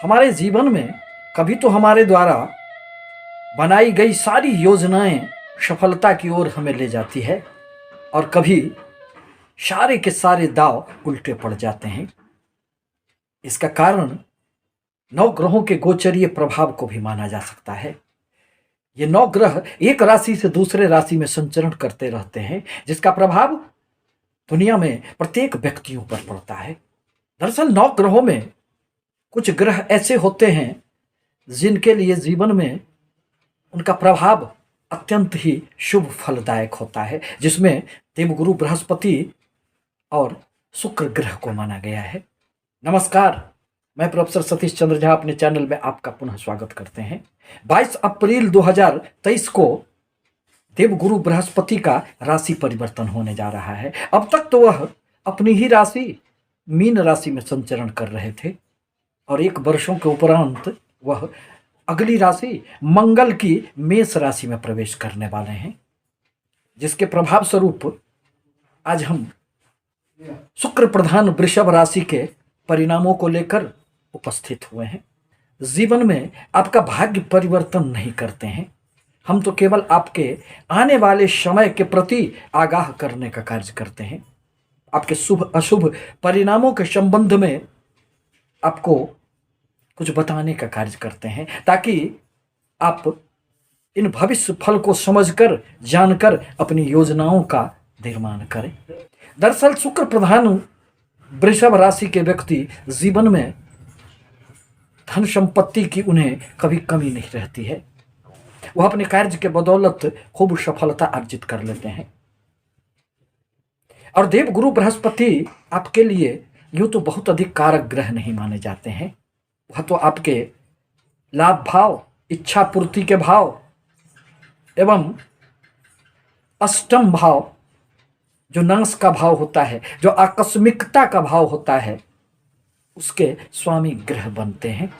हमारे जीवन में कभी तो हमारे द्वारा बनाई गई सारी योजनाएं सफलता की ओर हमें ले जाती है और कभी सारे के सारे दांव उल्टे पड़ जाते हैं। इसका कारण नौ ग्रहों के गोचरीय प्रभाव को भी माना जा सकता है। ये नौ ग्रह एक राशि से दूसरे राशि में संचरण करते रहते हैं, जिसका प्रभाव दुनिया में प्रत्येक व्यक्तियों पर पड़ता है। दरअसल नौ ग्रहों में कुछ ग्रह ऐसे होते हैं जिनके लिए जीवन में उनका प्रभाव अत्यंत ही शुभ फलदायक होता है, जिसमें देवगुरु बृहस्पति और शुक्र ग्रह को माना गया है। नमस्कार, मैं प्रोफेसर सतीश चंद्र झा अपने चैनल में आपका पुनः स्वागत करते हैं। 22 अप्रैल 2023 को देवगुरु बृहस्पति का राशि परिवर्तन होने जा रहा है। अब तक तो वह अपनी ही राशि मीन राशि में संचरण कर रहे थे और एक वर्षों के उपरांत वह अगली राशि मंगल की मेष राशि में प्रवेश करने वाले हैं, जिसके प्रभाव स्वरूप आज हम शुक्र प्रधान वृषभ राशि के परिणामों को लेकर उपस्थित हुए हैं। जीवन में आपका भाग्य परिवर्तन नहीं करते हैं, हम तो केवल आपके आने वाले समय के प्रति आगाह करने का कार्य करते हैं। आपके शुभ अशुभ परिणामों के संबंध में आपको कुछ बताने का कार्य करते हैं, ताकि आप इन भविष्य फल को समझकर जानकर अपनी योजनाओं का निर्माण करें। दरअसल शुक्र प्रधान वृषभ राशि के व्यक्ति जीवन में धन संपत्ति की उन्हें कभी कमी नहीं रहती है। वह अपने कार्य के बदौलत खूब सफलता अर्जित कर लेते हैं। और देवगुरु बृहस्पति आपके लिए यूं तो बहुत अधिक कारक ग्रह नहीं माने जाते हैं। वह तो आपके लाभ भाव, इच्छा पूर्ति के भाव एवं अष्टम भाव, जो नाश का भाव होता है, जो आकस्मिकता का भाव होता है, उसके स्वामी ग्रह बनते हैं।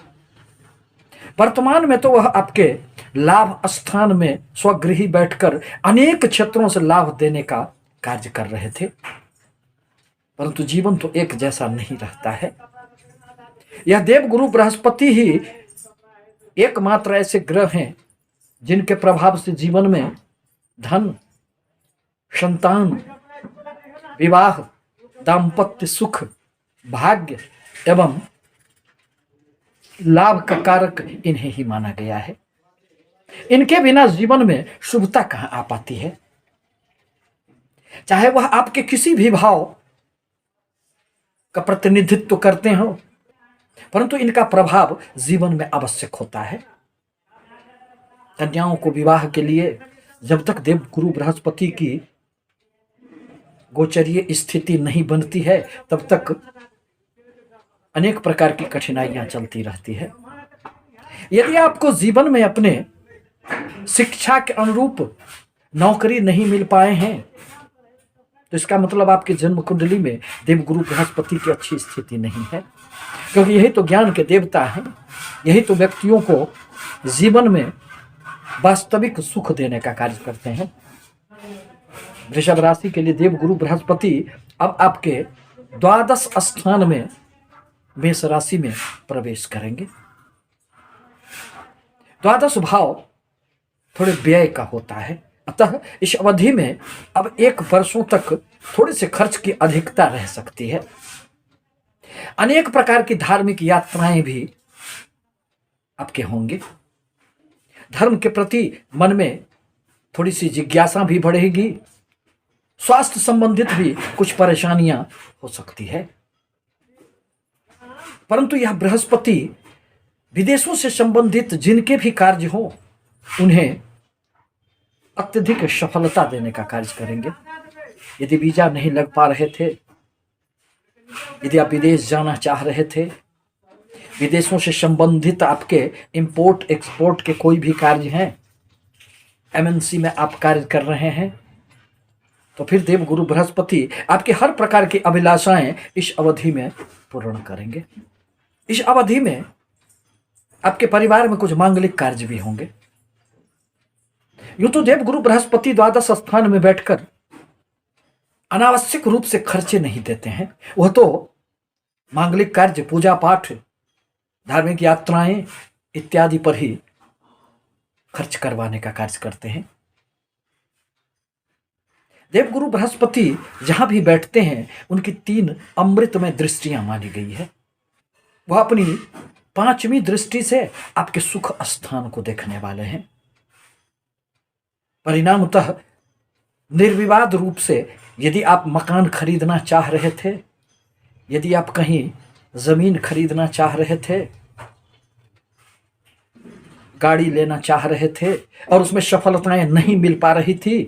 वर्तमान में तो वह आपके लाभ स्थान में स्वगृही बैठकर अनेक क्षेत्रों से लाभ देने का कार्य कर रहे थे, परंतु जीवन तो एक जैसा नहीं रहता है। यह देवगुरु बृहस्पति ही एकमात्र ऐसे ग्रह हैं जिनके प्रभाव से जीवन में धन, संतान, विवाह, दाम्पत्य सुख, भाग्य एवं लाभ का कारक इन्हें ही माना गया है। इनके बिना जीवन में शुभता कहां आ पाती है। चाहे वह आपके किसी भी भाव का प्रतिनिधित्व करते हो, परंतु इनका प्रभाव जीवन में आवश्यक होता है। कन्याओं को विवाह के लिए जब तक देवगुरु बृहस्पति की गोचरीय स्थिति नहीं बनती है, तब तक अनेक प्रकार की कठिनाइयां चलती रहती है। यदि आपको जीवन में अपने शिक्षा के अनुरूप नौकरी नहीं मिल पाए हैं, तो इसका मतलब आपकी जन्म कुंडली में देवगुरु बृहस्पति की अच्छी स्थिति नहीं है, क्योंकि यही तो ज्ञान के देवता हैं। यही तो व्यक्तियों को जीवन में वास्तविक सुख देने का कार्य करते हैं। वृषभ राशि के लिए देवगुरु बृहस्पति अब आपके द्वादश स्थान में मेष राशि में प्रवेश करेंगे। द्वादश भाव थोड़े व्यय का होता है, अतः इस अवधि में अब एक वर्षों तक थोड़े से खर्च की अधिकता रह सकती है। अनेक प्रकार की धार्मिक यात्राएं भी आपके होंगे। धर्म के प्रति मन में थोड़ी सी जिज्ञासा भी बढ़ेगी। स्वास्थ्य संबंधित भी कुछ परेशानियां हो सकती है, परंतु यह बृहस्पति विदेशों से संबंधित जिनके भी कार्य हो उन्हें अत्यधिक सफलता देने का कार्य करेंगे। यदि वीजा नहीं लग पा रहे थे, यदि आप विदेश जाना चाह रहे थे, विदेशों से संबंधित आपके इंपोर्ट एक्सपोर्ट के कोई भी कार्य हैं, एमएनसी में आप कार्य कर रहे हैं, तो फिर देवगुरु बृहस्पति आपकी हर प्रकार की अभिलाषाएं इस अवधि में पूर्ण करेंगे। इस अवधि में आपके परिवार में कुछ मांगलिक कार्य भी होंगे। यूं तो देवगुरु बृहस्पति द्वादश स्थान में बैठकर अनावश्यक रूप से खर्चे नहीं देते हैं। वह तो मांगलिक कार्य, पूजा पाठ, धार्मिक यात्राएं इत्यादि पर ही खर्च करवाने का कार्य करते हैं। देवगुरु बृहस्पति जहां भी बैठते हैं उनकी 3 अमृतमय दृष्टियां मानी गई है। वह अपनी 5वीं दृष्टि से आपके सुख स्थान को देखने वाले हैं। परिणामतः निर्विवाद रूप से यदि आप मकान खरीदना चाह रहे थे, यदि आप कहीं जमीन खरीदना चाह रहे थे, गाड़ी लेना चाह रहे थे और उसमें सफलताएं नहीं मिल पा रही थी,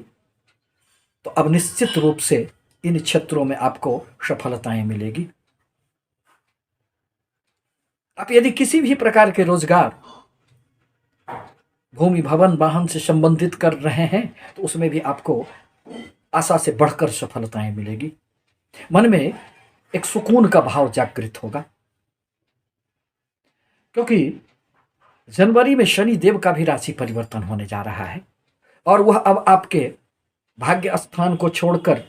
तो अब निश्चित रूप से इन क्षेत्रों में आपको सफलताएं मिलेगी। आप यदि किसी भी प्रकार के रोजगार, भूमि, भवन, वाहन से संबंधित कर रहे हैं तो उसमें भी आपको आशा से बढ़कर सफलताएं मिलेगी। मन में एक सुकून का भाव जागृत होगा, क्योंकि जनवरी में शनि देव का भी राशि परिवर्तन होने जा रहा है और वह अब आपके भाग्य स्थान को छोड़कर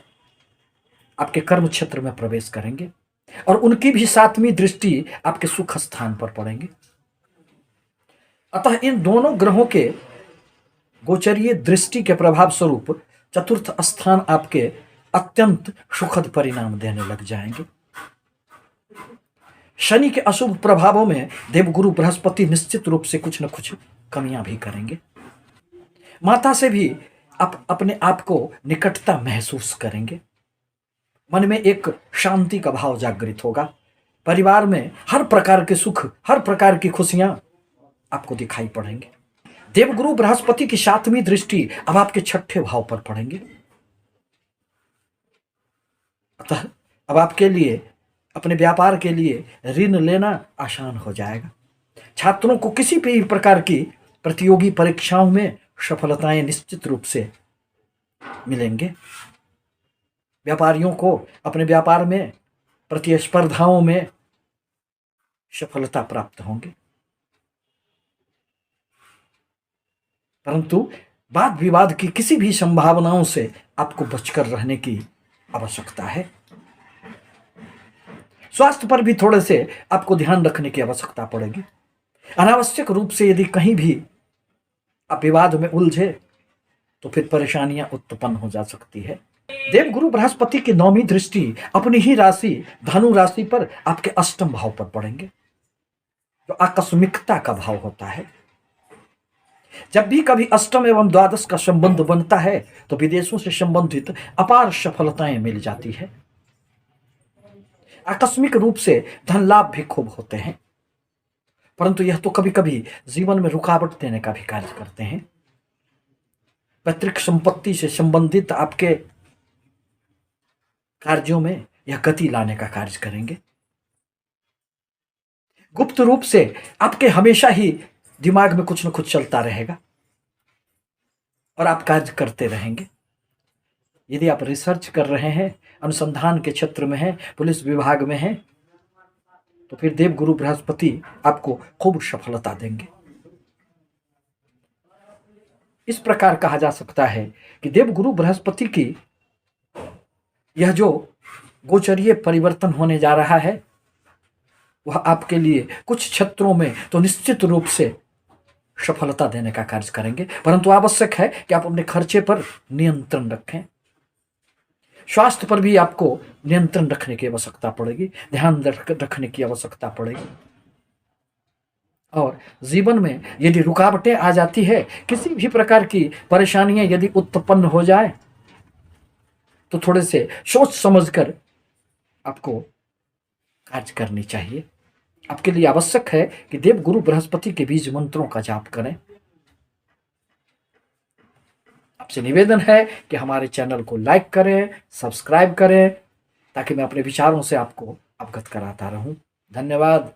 आपके कर्म क्षेत्र में प्रवेश करेंगे और उनकी भी 7वीं दृष्टि आपके सुख स्थान पर पड़ेंगे। अतः इन दोनों ग्रहों के गोचरीय दृष्टि के प्रभाव स्वरूप चतुर्थ स्थान आपके अत्यंत सुखद परिणाम देने लग जाएंगे। शनि के अशुभ प्रभावों में देवगुरु बृहस्पति निश्चित रूप से कुछ न कुछ कमियां भी करेंगे। माता से भी आप अपने आप को निकटता महसूस करेंगे। मन में एक शांति का भाव जागृत होगा। परिवार में हर प्रकार के सुख, हर प्रकार की खुशियां आपको दिखाई पड़ेंगे। देवगुरु बृहस्पति की 7वीं दृष्टि अब आपके 6ठे भाव पर पड़ेंगे। अतः अब आपके लिए, अपने व्यापार के लिए ऋण लेना आसान हो जाएगा। छात्रों को किसी भी प्रकार की प्रतियोगी परीक्षाओं में सफलताएं निश्चित रूप से मिलेंगे। व्यापारियों को अपने व्यापार में प्रतिस्पर्धाओं में सफलता प्राप्त होंगे, परंतु वाद विवाद की किसी भी संभावनाओं से आपको बचकर रहने की आवश्यकता है। स्वास्थ्य पर भी थोड़े से आपको ध्यान रखने की आवश्यकता पड़ेगी। अनावश्यक रूप से यदि कहीं भी आप विवाद में उलझे तो फिर परेशानियां उत्पन्न हो जा सकती है। देवगुरु बृहस्पति की 9वीं दृष्टि अपनी ही राशि धनु राशि पर आपके 8म भाव पर पड़ेंगे, जो आकस्मिकता का भाव होता है। जब भी कभी 8म एवं 12 का संबंध बनता है तो विदेशों से संबंधित अपार सफलताएं मिल जाती है। आकस्मिक रूप से धन लाभ भी खूब होते हैं, परंतु यह तो कभी कभी जीवन में रुकावट देने का भी कार्य करते हैं। पैतृक संपत्ति से संबंधित आपके कार्यों में यह गति लाने का कार्य करेंगे। गुप्त रूप से आपके हमेशा ही दिमाग में कुछ न कुछ चलता रहेगा और आप कार्य करते रहेंगे। यदि आप रिसर्च कर रहे हैं, अनुसंधान के क्षेत्र में हैं, पुलिस विभाग में हैं, तो फिर देवगुरु बृहस्पति आपको खूब सफलता देंगे। इस प्रकार कहा जा सकता है कि देवगुरु बृहस्पति की यह जो गोचरीय परिवर्तन होने जा रहा है वह आपके लिए कुछ क्षेत्रों में तो निश्चित रूप से सफलता देने का कार्य करेंगे, परंतु आवश्यक है कि आप अपने खर्चे पर नियंत्रण रखें। स्वास्थ्य पर भी आपको नियंत्रण रखने की आवश्यकता पड़ेगी, ध्यान रखने की आवश्यकता पड़ेगी। और जीवन में यदि रुकावटें आ जाती है, किसी भी प्रकार की परेशानियां यदि उत्पन्न हो जाए, तो थोड़े से सोच समझकर आपको कार्य करनी चाहिए। आपके लिए आवश्यक है कि देवगुरु बृहस्पति के बीज मंत्रों का जाप करें। आपसे निवेदन है कि हमारे चैनल को लाइक करें, सब्सक्राइब करें, ताकि मैं अपने विचारों से आपको अवगत कराता रहूं। धन्यवाद।